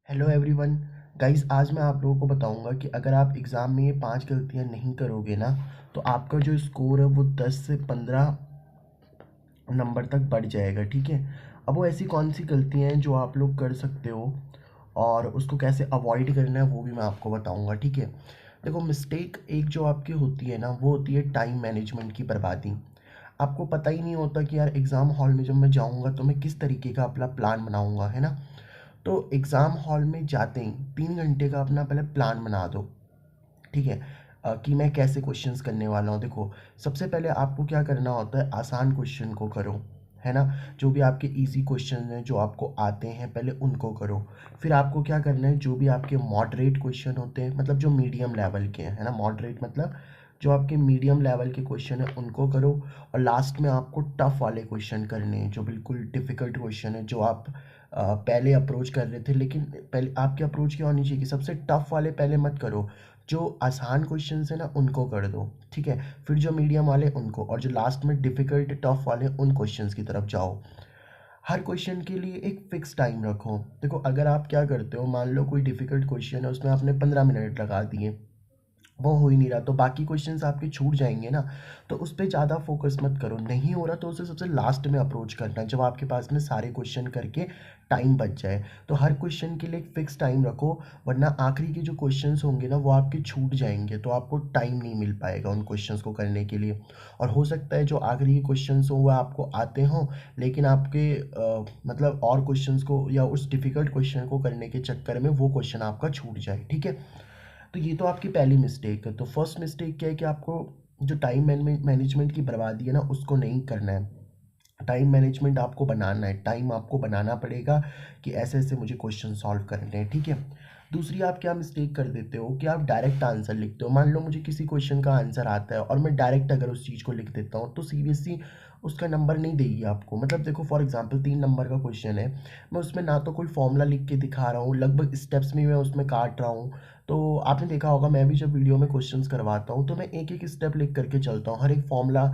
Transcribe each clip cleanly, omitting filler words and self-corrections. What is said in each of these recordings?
Hello everyone. Guys, आज मैं आप लोगों को बताऊंगा कि अगर आप एग्ज़ाम में ये 5 गलतियां नहीं करोगे ना, तो आपका जो स्कोर है वो 10 से 15 नंबर तक बढ़ जाएगा। ठीक है। अब वो ऐसी कौन सी गलतियां हैं जो आप लोग कर सकते हो और उसको कैसे अवॉइड करना है वो भी मैं आपको बताऊंगा। ठीक है। देखो, मिस्टेक एक जो आपकी होती है ना, वो होती है टाइम मैनेजमेंट की बर्बादी। आपको पता ही नहीं होता कि यार एग्ज़ाम हॉल में जब मैं जाऊंगा तो मैं किस तरीके का अपना प्लान बनाऊंगा, है ना। तो एग्ज़ाम हॉल में जाते ही 3 घंटे का अपना पहले प्लान बना दो। ठीक है। कि मैं कैसे क्वेश्चंस करने वाला हूँ। देखो, सबसे पहले आपको क्या करना होता है, आसान क्वेश्चन को करो, है ना। जो भी आपके इजी क्वेश्चन हैं जो आपको आते हैं पहले उनको करो। फिर आपको क्या करना है, जो भी आपके मॉडरेट क्वेश्चन होते हैं, मतलब जो मीडियम लेवल के हैं, है ना। मॉडरेट मतलब जो आपके मीडियम लेवल के क्वेश्चन है उनको करो। और लास्ट में आपको टफ वाले क्वेश्चन करने हैं, जो बिल्कुल डिफ़िकल्ट क्वेश्चन है, जो आप पहले अप्रोच कर रहे थे। लेकिन पहले आपकी अप्रोच क्या होनी चाहिए कि सबसे टफ वाले पहले मत करो, जो आसान क्वेश्चंस है ना उनको कर दो। ठीक है। फिर जो मीडियम वाले उनको, और जो लास्ट में डिफ़िकल्ट टफ वाले उन क्वेश्चंस की तरफ जाओ। हर क्वेश्चन के लिए एक फिक्स टाइम रखो। देखो, अगर आप क्या करते हो, मान लो कोई डिफ़िकल्ट क्वेश्चन है, उसमें आपने 15 मिनट लगा दिए, वो हो ही नहीं रहा, तो बाकी क्वेश्चंस आपके छूट जाएंगे ना। तो उस पर ज़्यादा फोकस मत करो। नहीं हो रहा तो उसे सबसे लास्ट में अप्रोच करना है, जब आपके पास में सारे क्वेश्चन करके टाइम बच जाए। तो हर क्वेश्चन के लिए एक फिक्स टाइम रखो, वरना आखिरी के जो क्वेश्चंस होंगे ना वो आपके छूट जाएंगे, तो आपको टाइम नहीं मिल पाएगा उन क्वेश्चंस को करने के लिए। और हो सकता है जो आखिरी के क्वेश्चंस हो वो आपको आते हों, लेकिन आपके मतलब और क्वेश्चंस को या उस डिफ़िकल्ट क्वेश्चन को करने के चक्कर में वो क्वेश्चन आपका छूट जाए। ठीक है। तो ये तो आपकी पहली मिस्टेक है। तो फर्स्ट मिस्टेक क्या है कि आपको जो टाइम मैनेजमेंट की बर्बादी है ना उसको नहीं करना है। टाइम मैनेजमेंट आपको बनाना है, टाइम आपको बनाना पड़ेगा कि ऐसे ऐसे मुझे क्वेश्चन सॉल्व करने हैं। ठीक है। दूसरी, आप क्या मिस्टेक कर देते हो कि आप डायरेक्ट आंसर लिखते हो। मान लो मुझे किसी क्वेश्चन का आंसर आता है और मैं डायरेक्ट अगर उस चीज़ को लिख देता हूँ तो सीबीएसई उसका नंबर नहीं देगी आपको। मतलब देखो, फॉर एग्जांपल 3 नंबर का क्वेश्चन है, मैं उसमें ना तो कोई फॉर्मूला लिख के दिखा रहा हूँ, लगभग स्टेप्स में मैं उसमें काट रहा हूँ। तो आपने देखा होगा, मैं भी जब वीडियो में क्वेश्चंस करवाता हूँ तो मैं एक एक स्टेप लिख करके चलता हूँ, हर एक फॉर्मूला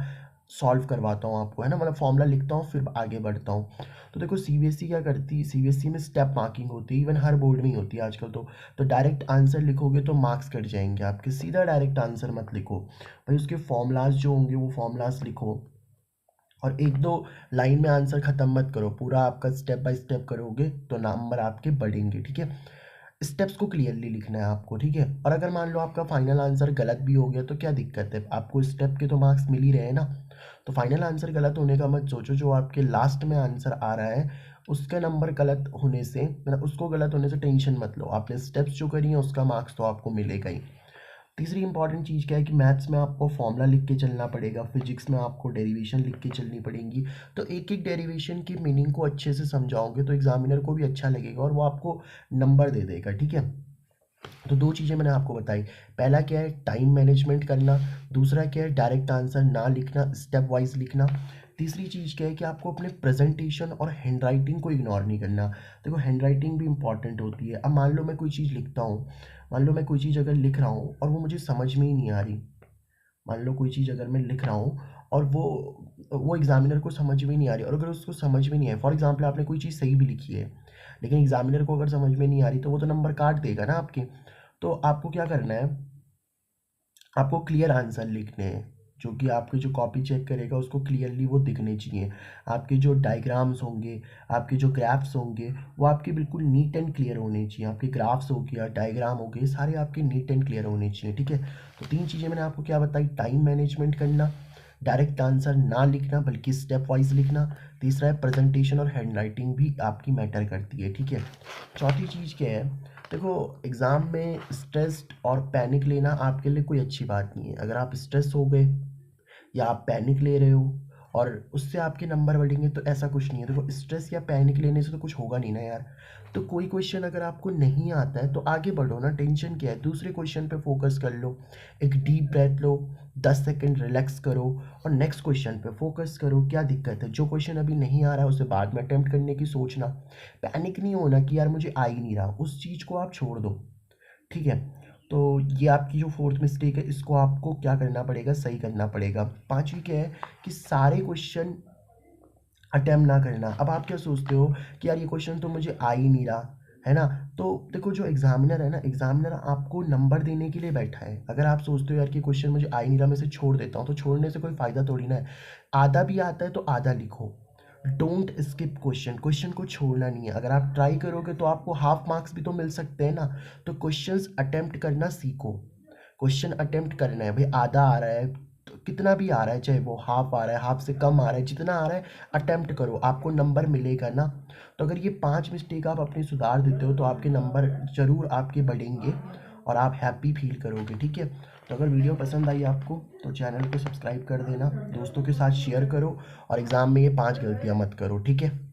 सॉल्व करवाता हूँ आपको, है ना। मतलब फॉर्मूला लिखता हूँ फिर आगे बढ़ता हूँ। तो देखो, सीबीएसई क्या करती है, सीबीएसई में स्टेप मार्किंग होती है, इवन हर बोर्ड में ही होती है आजकल। तो डायरेक्ट आंसर लिखोगे तो मार्क्स कट जाएंगे आपके। सीधा डायरेक्ट आंसर मत लिखो भाई, उसके फॉर्मूलाज जो होंगे वो फॉर्मूलाज लिखो। और एक दो लाइन में आंसर ख़त्म मत करो, पूरा आपका स्टेप बाय स्टेप करोगे तो नंबर आपके बढ़ेंगे। ठीक है। स्टेप्स को क्लियरली लिखना है आपको। ठीक है। और अगर मान लो आपका फाइनल आंसर गलत भी हो गया तो क्या दिक्कत है, आपको स्टेप के तो मार्क्स मिल ही रहे हैं ना। तो फाइनल आंसर गलत होने का मत सोचो, जो आपके लास्ट में आंसर आ रहा है उसका नंबर गलत होने से, मतलब उसको गलत होने से टेंशन मत लो, आपने स्टेप्स जो करी हैं उसका मार्क्स तो आपको मिलेगा ही। तीसरी इंपॉर्टेंट चीज़ क्या है कि मैथ्स में आपको फॉर्मूला लिख के चलना पड़ेगा, फिजिक्स में आपको डेरिवेशन लिख के चलनी पड़ेंगी। तो एक एक डेरिवेशन की मीनिंग को अच्छे से समझाओगे तो एग्जामिनर को भी अच्छा लगेगा और वो आपको नंबर दे देगा। ठीक है। तो दो चीज़ें मैंने आपको बताई। पहला क्या है, टाइम मैनेजमेंट करना। दूसरा क्या है, डायरेक्ट आंसर ना लिखना, स्टेप वाइज लिखना। तीसरी चीज़ क्या है कि आपको अपने प्रेजेंटेशन और हैंड राइटिंग को इग्नोर नहीं करना। देखो, हैंड राइटिंग भी इंपॉर्टेंट होती है। अब मान लो मैं कोई चीज़ लिखता हूँ, मान लो मैं कोई चीज़ अगर लिख रहा हूँ और वो मुझे समझ में ही नहीं आ रही, मान लो कोई चीज़ अगर मैं लिख रहा हूँ और वो एग्जामिनर को समझ में नहीं आ रही, और अगर उसको समझ में नहीं आए, फॉर एग्जाम्पल आपने कोई चीज़ सही भी लिखी है लेकिन एग्जामिनर को अगर समझ में नहीं आ रही तो वो तो नंबर काट देगा ना आपके। तो आपको क्या करना है, आपको क्लियर आंसर लिखने हैं, जो कि आपकी जो कॉपी चेक करेगा उसको क्लियरली वो दिखने चाहिए। आपके जो डायग्राम्स होंगे, आपके जो ग्राफ्स होंगे, वो आपके बिल्कुल नीट एंड क्लियर होने चाहिए। आपके ग्राफ्स हो गया, डायग्राम हो गए, सारे आपके नीट एंड क्लियर होने चाहिए। ठीक है। तो 3 चीज़ें मैंने आपको क्या बताई, टाइम मैनेजमेंट करना, डायरेक्ट आंसर ना लिखना बल्कि स्टेप वाइज लिखना, तीसरा है प्रेजेंटेशन और हैंड राइटिंग भी आपकी मैटर करती है। ठीक है। चौथी चीज़ क्या है, देखो, एग्ज़ाम में स्ट्रेस और पैनिक लेना आपके लिए कोई अच्छी बात नहीं है। अगर आप स्ट्रेस हो गए या आप पैनिक ले रहे हो और उससे आपके नंबर बढ़ेंगे तो ऐसा कुछ नहीं है। देखो, स्ट्रेस या पैनिक लेने से तो कुछ होगा नहीं ना यार। तो कोई क्वेश्चन अगर आपको नहीं आता है तो आगे बढ़ो ना, टेंशन क्या है, दूसरे क्वेश्चन पे फोकस कर लो। एक डीप ब्रेथ लो, 10 सेकंड रिलैक्स करो और नेक्स्ट क्वेश्चन पे फोकस करो। क्या दिक्कत है, जो क्वेश्चन अभी नहीं आ रहा है उसे बाद में अटेम्प्ट करने की सोचना। पैनिक नहीं होना कि यार मुझे आ ही नहीं रहा, उस चीज़ को आप छोड़ दो। ठीक है। तो ये आपकी जो फोर्थ मिस्टेक है, इसको आपको क्या करना पड़ेगा, सही करना पड़ेगा। पांचवी क्या है कि सारे क्वेश्चन अटेम्प्ट ना करना। अब आप क्या सोचते हो कि यार ये क्वेश्चन तो मुझे आ ही नहीं रहा, है ना। तो देखो जो एग्जामिनर है ना, एग्जामिनर आपको नंबर देने के लिए बैठा है। अगर आप सोचते हो यार कि क्वेश्चन मुझे आ ही नहीं रहा, मैं इसे छोड़ देता हूँ, तो छोड़ने से कोई फ़ायदा थोड़ी ना है। आधा भी आता है तो आधा लिखो। डोंट स्किप क्वेश्चन, क्वेश्चन को छोड़ना नहीं है। अगर आप ट्राई करोगे तो आपको हाफ मार्क्स भी तो मिल सकते हैं ना। तो क्वेश्चंस अटेम्प्ट करना सीखो। क्वेश्चन अटेम्प्ट करना है भाई, आधा आ रहा है तो कितना भी आ रहा है, चाहे वो हाफ आ रहा है, हाफ से कम आ रहा है, जितना आ रहा है अटेम्प्ट करो, आपको नंबर मिलेगा ना। तो अगर ये 5 मिस्टेक आप अपनी सुधार देते हो तो आपके नंबर ज़रूर आपके बढ़ेंगे और आप हैप्पी फील करोगे, ठीक है। तो अगर वीडियो पसंद आई आपको तो चैनल को सब्सक्राइब कर देना, दोस्तों के साथ शेयर करो और एग्ज़ाम में ये 5 गलतियाँ मत करो, ठीक है।